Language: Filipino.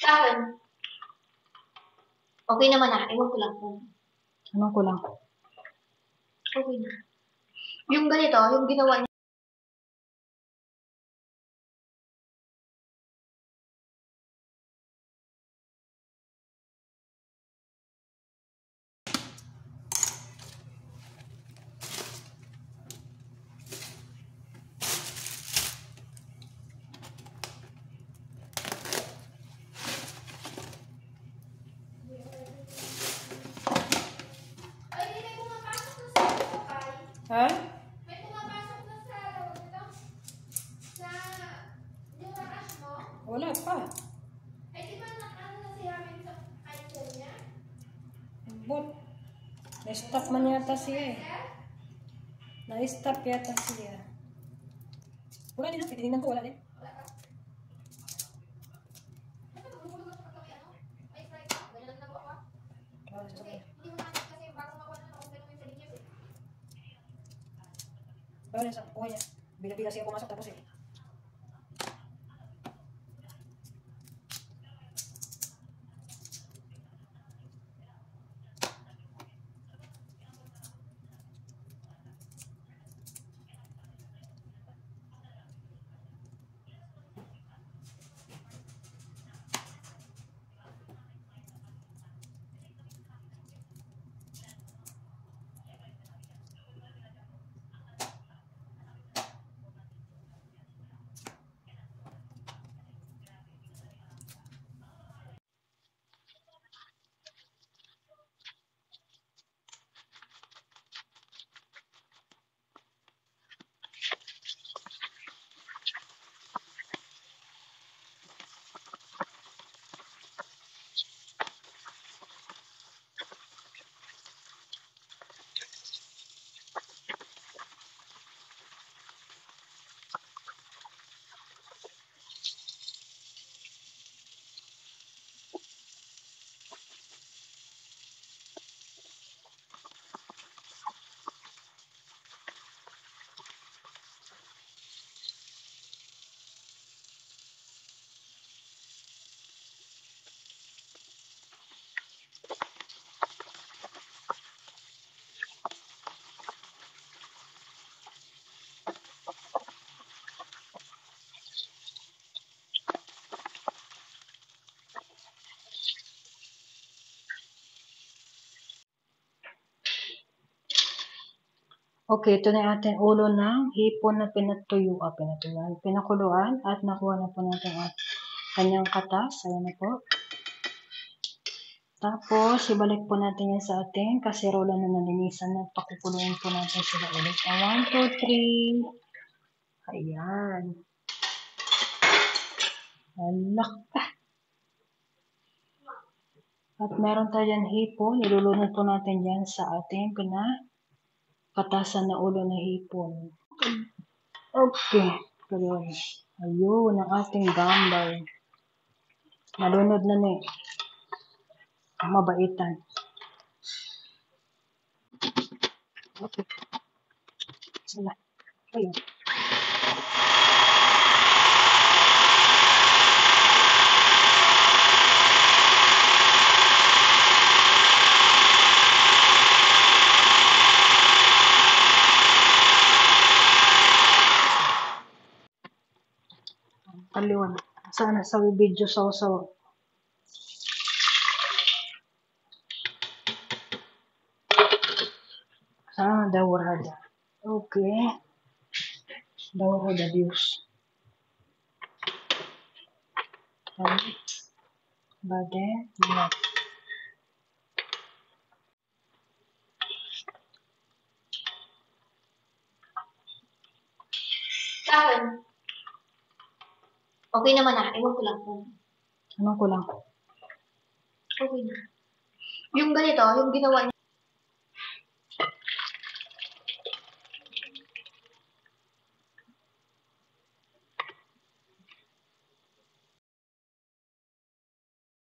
Sa akin, okay naman na. Ewan ko lang kung Anong kulang? okay na. Yung ganito, yung ginawa niya. Ha? May pumapasok na sa dito? Sa yung rush mo? Wala pa. Ay, di ba ano na siya sa iPhone niya? But, na-stop man yata siya eh. Na-stop yata siya. Wala din. Titingnan ko, wala din. Bawal sa buhay niya. Bila-bila siya pumasok tapos eh. Okay, ito na yung ating ulo ng hipon na pinakuluan at nakuha na po natin ang kanyang katas. Ayan na po. Tapos, ibalik po natin yan sa ating kaserola na nalinisan at pakukuluin po natin sila ulit. 1, 2, 3. Ayan. Alak ka. At meron tayo dyan hipon. Ilulunod po natin yan sa ating katasan na ulo na hipon. Okay. Ayun, ang ating gambal. Nalunod na ni. Mabaitan. Okay. Sila. Ayun. Kaliwan. Sana sa video saw-saw. Sana dawarada. Okay. Dawarada views. Bade. Minat. Sa akin, okay naman na. Ewan ko lang kung Anong kulang? okay na. Yung ganito, yung ginawa niya.